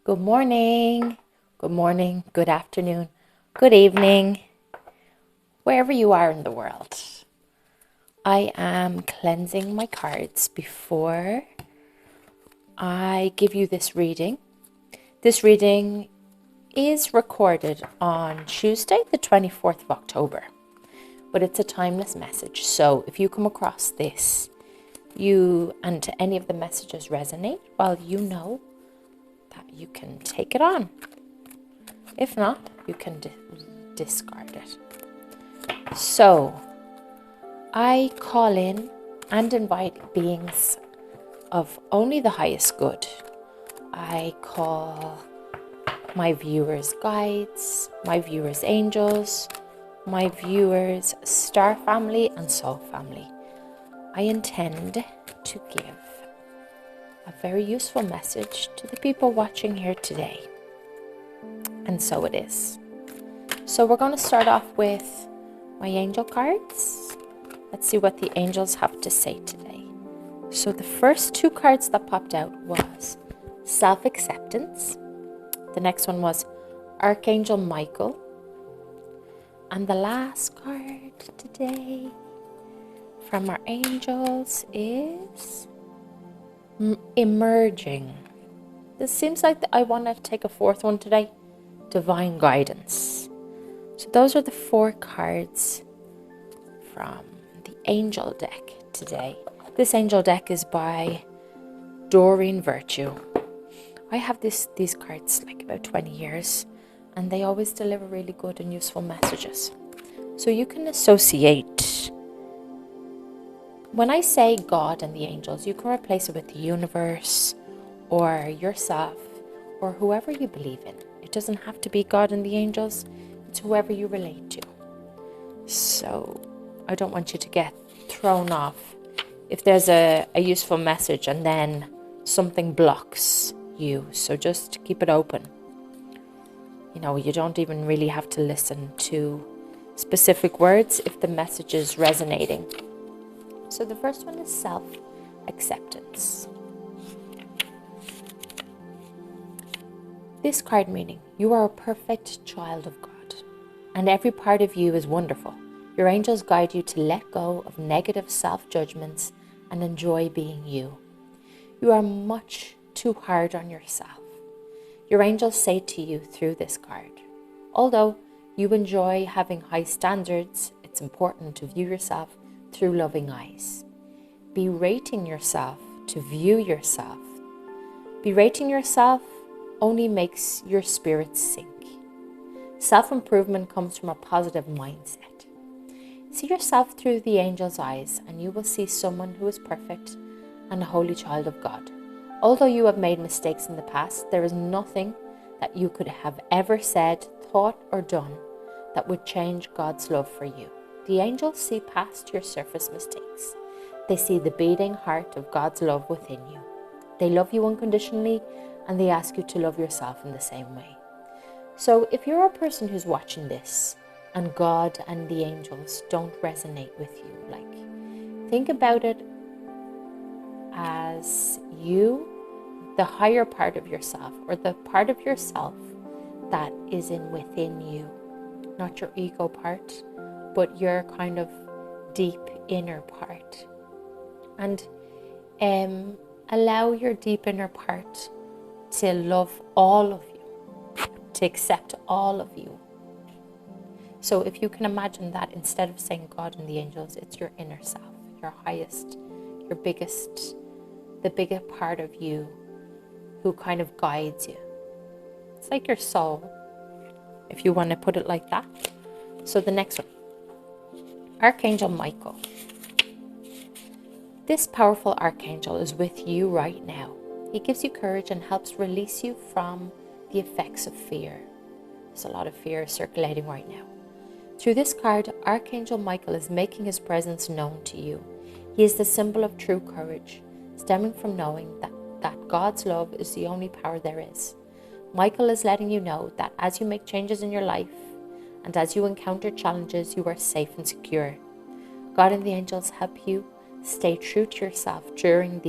Good morning, good afternoon, good evening, wherever you are in the world. I am cleansing my cards before I give you this reading. This reading is recorded on Tuesday, the 24th of October, but it's a timeless message. So if you come across this, and any of the messages resonate, well, you know that you can take it on. If not, you can discard it. So, I call in and invite beings of only the highest good. I call my viewers guides, my viewers angels, my viewers star family and soul family. I intend to give a very useful message to the people watching here today. And so it is. So we're going to start off with my angel cards. Let's see what the angels have to say today. So the first two cards that popped out was self-acceptance. The next one was Archangel Michael. And the last card today from our angels is emerging. This seems like I want to take a fourth one today. Divine guidance. So those are the four cards from the angel deck today. This angel deck is by Doreen Virtue. I have these cards like about 20 years and they always deliver really good and useful messages. So you can associate. When I say God and the angels, you can replace it with the universe or yourself or whoever you believe in. It doesn't have to be God and the angels. It's whoever you relate to. So I don't want you to get thrown off if there's a useful message and then something blocks you. So just keep it open. You know, you don't even really have to listen to specific words if the message is resonating. So the first one is self-acceptance. This card meaning, you are a perfect child of God, and every part of you is wonderful. Your angels guide you to let go of negative self-judgments and enjoy being you. You are much too hard on yourself. Your angels say to you through this card, although you enjoy having high standards, it's important to view yourself through loving eyes. Berating yourself to view yourself. Berating yourself only makes your spirit sink. Self-improvement comes from a positive mindset. See yourself through the angel's eyes and you will see someone who is perfect and a holy child of God. Although you have made mistakes in the past, there is nothing that you could have ever said, thought, or done that would change God's love for you. The angels see past your surface mistakes. They see the beating heart of God's love within you. They love you unconditionally and they ask you to love yourself in the same way. So if you're a person who's watching this and God and the angels don't resonate with you, like, think about it as you, the higher part of yourself, or the part of yourself that is within you, not your ego part, but your kind of deep inner part. And allow your deep inner part to love all of you, to accept all of you. So if you can imagine that instead of saying God and the angels, it's your inner self, your highest, your biggest, the bigger part of you who kind of guides you. It's like your soul, if you want to put it like that. So the next one, Archangel Michael. This powerful archangel is with you right now. He gives you courage and helps release you from the effects of fear. There's a lot of fear circulating right now. Through this card, Archangel Michael is making his presence known to you. He is the symbol of true courage, stemming from knowing that God's love is the only power there is. Michael is letting you know that as you make changes in your life and as you encounter challenges, you are safe and secure. God and the angels help you stay true to yourself during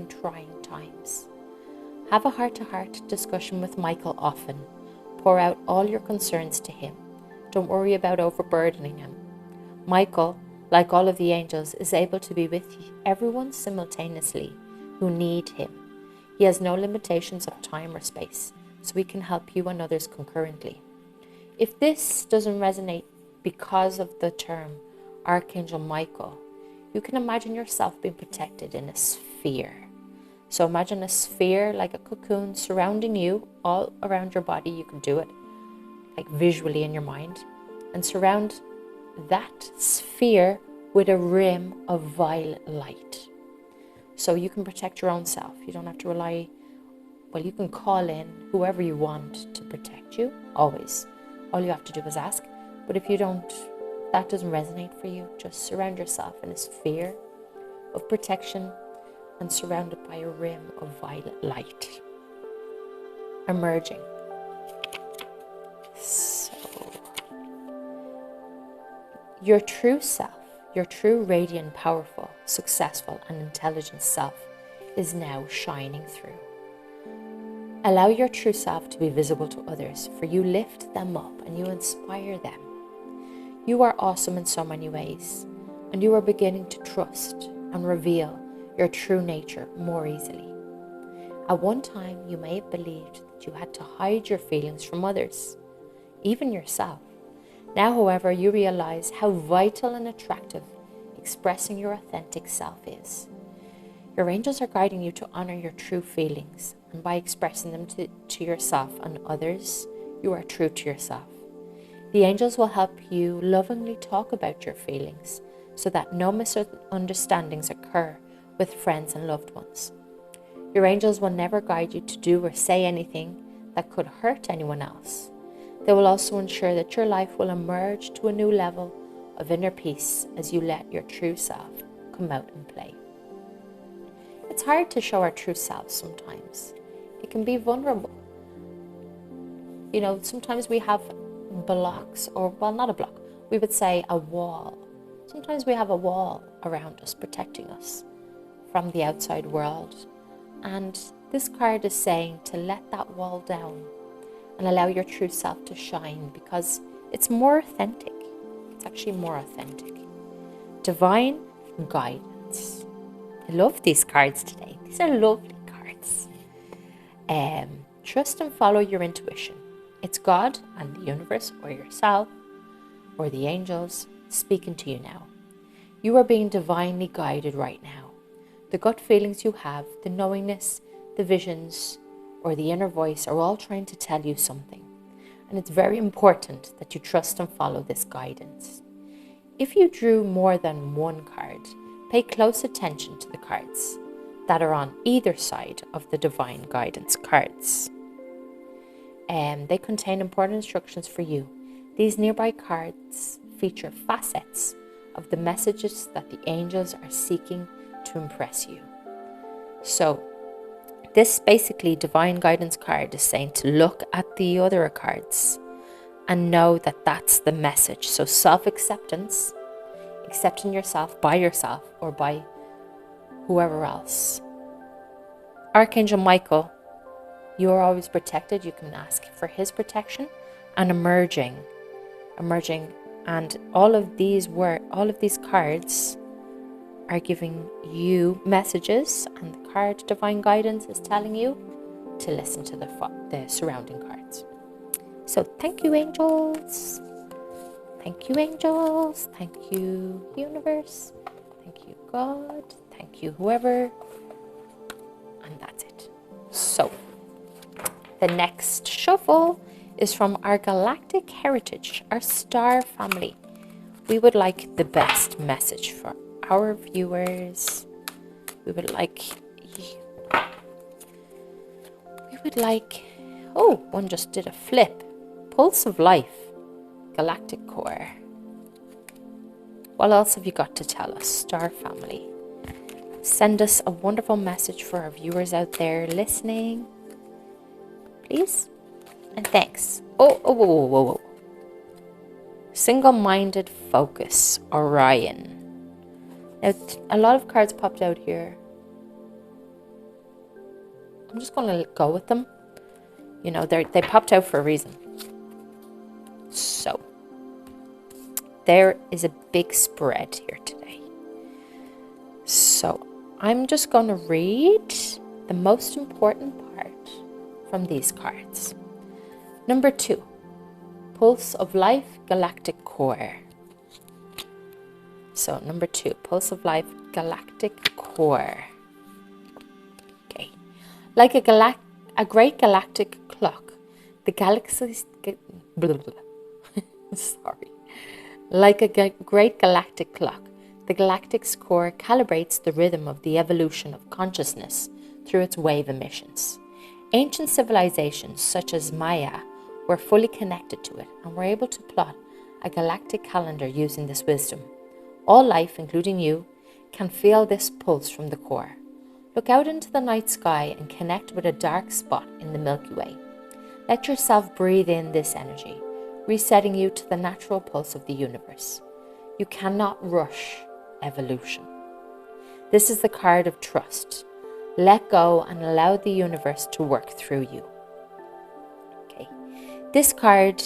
trying times. Have a heart-to-heart discussion with Michael often. Pour out all your concerns to him. Don't worry about overburdening him. Michael, like all of the angels, is able to be with everyone simultaneously who need him. He has no limitations of time or space, so he can help you and others concurrently. If this doesn't resonate because of the term Archangel Michael, you can imagine yourself being protected in a sphere. So imagine a sphere like a cocoon surrounding you, all around your body. You can do it like visually in your mind, and surround that sphere with a rim of violet light. So you can protect your own self. You don't have to rely, well, you can call in whoever you want to protect you, always. All you have to do is ask. But if you don't, that doesn't resonate for you, just surround yourself in a sphere of protection and surrounded by a rim of violet light. Emerging. So, your true self, your true radiant, powerful, successful, and intelligent self is now shining through. Allow your true self to be visible to others, for you lift them up and you inspire them. You are awesome in so many ways, and you are beginning to trust and reveal your true nature more easily. At one time, you may have believed that you had to hide your feelings from others, even yourself. Now, however, you realize how vital and attractive expressing your authentic self is. Your angels are guiding you to honor your true feelings, and by expressing them to yourself and others, you are true to yourself. The angels will help you lovingly talk about your feelings so that no misunderstandings occur with friends and loved ones. Your angels will never guide you to do or say anything that could hurt anyone else. They will also ensure that your life will emerge to a new level of inner peace as you let your true self come out and play. It's hard to show our true selves sometimes. It can be vulnerable. You know, sometimes we have blocks, or, well, not a block, we would say a wall. Sometimes we have a wall around us protecting us from the outside world. And this card is saying to let that wall down and allow your true self to shine, because it's more authentic. It's actually more authentic. Divine guidance. I love these cards today. These are lovely cards. Trust and follow your intuition. It's God and the universe, or yourself, or the angels speaking to you now. You are being divinely guided right now. The gut feelings you have, the knowingness, the visions, or the inner voice are all trying to tell you something. And it's very important that you trust and follow this guidance. If you drew more than one card, pay close attention to the cards that are on either side of the divine guidance cards. They contain important instructions for you. These nearby cards feature facets of the messages that the angels are seeking to impress you. So, this basically divine guidance card is saying to look at the other cards and know that that's the message. So self-acceptance, accepting yourself by yourself or by whoever else. Archangel Michael, you are always protected. You can ask for his protection. And emerging, and all of these cards are giving you messages, and the card divine guidance is telling you to listen to the surrounding cards. So thank you, angels. Thank you, angels. Thank you, universe. Thank you, God. Thank you, whoever. And that's it. So the next shuffle is from our Galactic Heritage, our star family. We would like the best message for our viewers. We would like, oh, one just did a flip. Pulse of Life, Galactic Core. What else have you got to tell us, star family? Send us a wonderful message for our viewers out there listening, please. And thanks. Whoa. Single-minded focus, Orion. Now, a lot of cards popped out here. I'm just going to go with them. You know, they popped out for a reason. So, there is a big spread here today. So, I'm just going to read the most important part from these cards. Number 2, Pulse of Life Galactic Core. So, number 2, Pulse of Life Galactic Core. Okay. Like a great galactic clock, the galaxies... Sorry. Like a great galactic clock, the galactic's core calibrates the rhythm of the evolution of consciousness through its wave emissions. Ancient civilizations such as Maya were fully connected to it and were able to plot a galactic calendar using this wisdom. All life, including you, can feel this pulse from the core. Look out into the night sky and connect with a dark spot in the Milky Way. Let yourself breathe in this energy, resetting you to the natural pulse of the universe. You cannot rush evolution. This is the card of trust. Let go and allow the universe to work through you. Okay. This card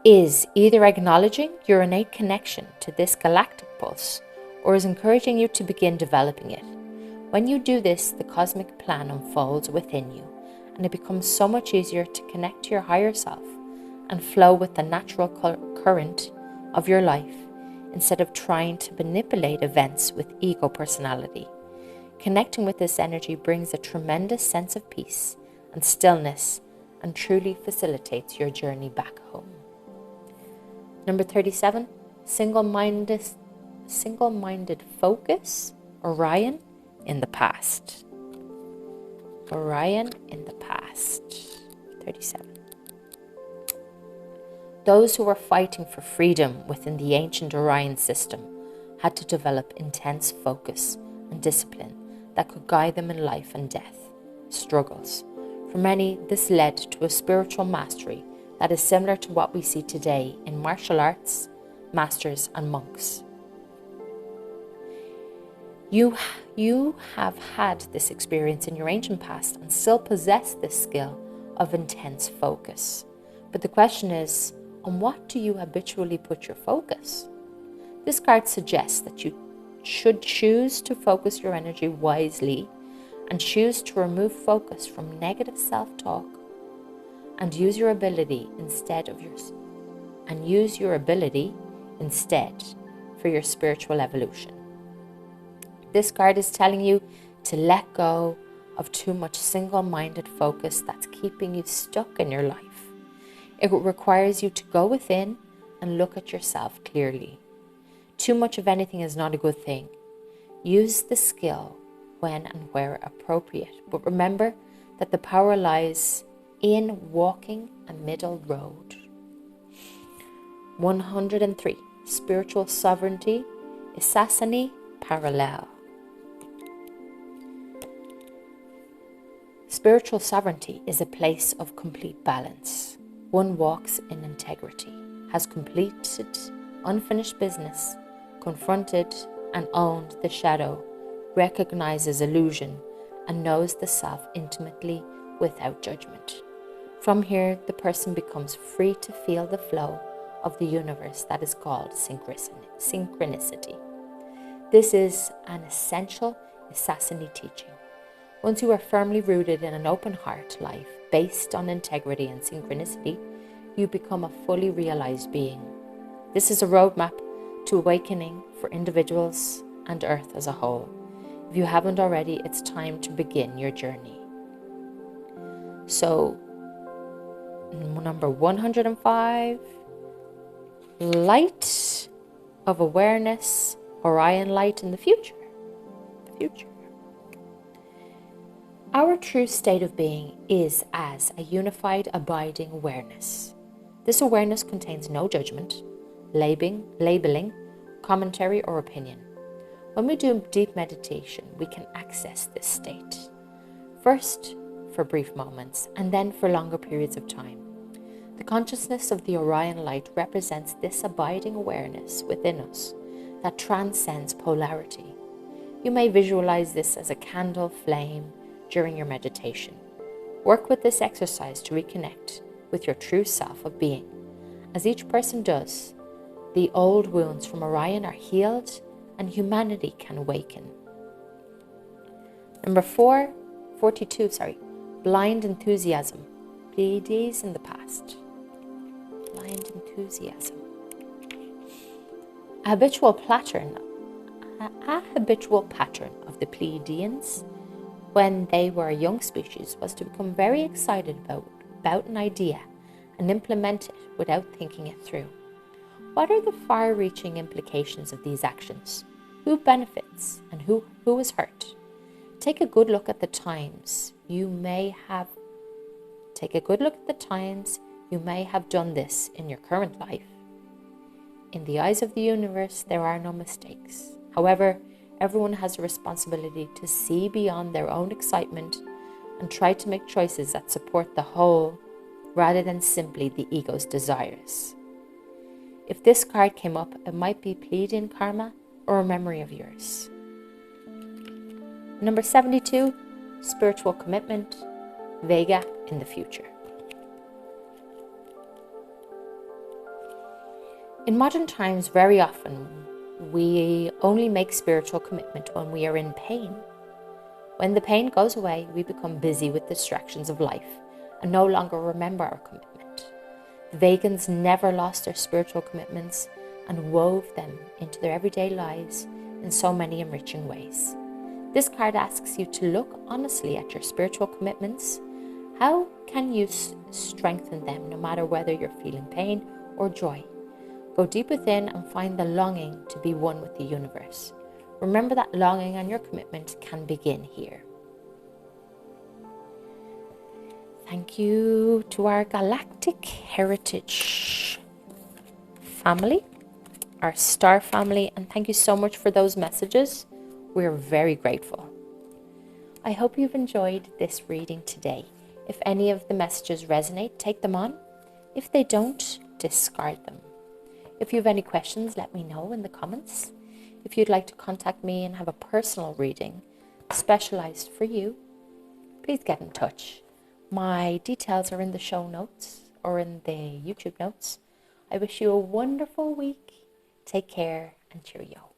is either acknowledging your innate connection to this galactic pulse or is encouraging you to begin developing it. When you do this, the cosmic plan unfolds within you, and it becomes so much easier to connect to your higher self and flow with the natural current of your life instead of trying to manipulate events with ego personality. Connecting with this energy brings a tremendous sense of peace and stillness and truly facilitates your journey back home. Number 37, single-minded focus, Orion in the past. Orion in the past. 37. Those who were fighting for freedom within the ancient Orion system had to develop intense focus and discipline that could guide them in life and death struggles. For many, this led to a spiritual mastery that is similar to what we see today in martial arts, masters and monks. You have had this experience in your ancient past and still possess this skill of intense focus. But the question is, on what do you habitually put your focus? This card suggests that you should choose to focus your energy wisely and choose to remove focus from negative self-talk and use your ability instead for your spiritual evolution. This card is telling you to let go of too much single-minded focus that's keeping you stuck in your life. It requires you to go within and look at yourself clearly. Too much of anything is not a good thing. Use the skill when and where appropriate, but remember that the power lies in walking a middle road. 103. Spiritual Sovereignty, Assassini Parallel. Spiritual sovereignty is a place of complete balance. One walks in integrity, has completed unfinished business, confronted and owned the shadow, recognizes illusion, and knows the self intimately without judgment. From here, the person becomes free to feel the flow of the universe that is called synchronicity. This is an essential Assassini teaching. Once you are firmly rooted in an open heart life based on integrity and synchronicity, you become a fully realized being. This is a roadmap to awakening for individuals and Earth as a whole. If you haven't already, it's time to begin your journey. So, number 105, Light of Awareness, Orion Light in the future. Our true state of being is as a unified, abiding awareness. This awareness contains no judgment, labeling, commentary, or opinion. When we do deep meditation, we can access this state. First, for brief moments, and then for longer periods of time. The consciousness of the Orion Light represents this abiding awareness within us that transcends polarity. You may visualize this as a candle flame during your meditation. Work with this exercise to reconnect with your true self of being. As each person does, the old wounds from Orion are healed and humanity can awaken. Number 42, blind enthusiasm. Pleiades in the past. Blind enthusiasm. A habitual pattern of the Pleiadians when they were a young species was to become very excited about an idea and implement it without thinking it through. What are the far-reaching implications of these actions? Who benefits and who is hurt? Take a good look at the times you may have done this in your current life. In the eyes of the universe, there are no mistakes. However, everyone has a responsibility to see beyond their own excitement and try to make choices that support the whole rather than simply the ego's desires. If this card came up, it might be Pleiadian karma or a memory of yours. Number 72, spiritual commitment, Vega in the future. In modern times, very often, we only make spiritual commitment when we are in pain. When the pain goes away, we become busy with distractions of life and no longer remember our commitment. The Vegans never lost their spiritual commitments and wove them into their everyday lives in so many enriching ways. This card asks you to look honestly at your spiritual commitments. How can you strengthen them no matter whether you're feeling pain or joy? Go deep within and find the longing to be one with the universe. Remember that longing and your commitment can begin here. Thank you to our Galactic Heritage family, our star family, and thank you so much for those messages. We're very grateful. I hope you've enjoyed this reading today. If any of the messages resonate, take them on. If they don't, discard them. If you have any questions, let me know in the comments. If you'd like to contact me and have a personal reading specialized for you, please get in touch. My details are in the show notes or in the YouTube notes. I wish you a wonderful week. Take care and cheerio.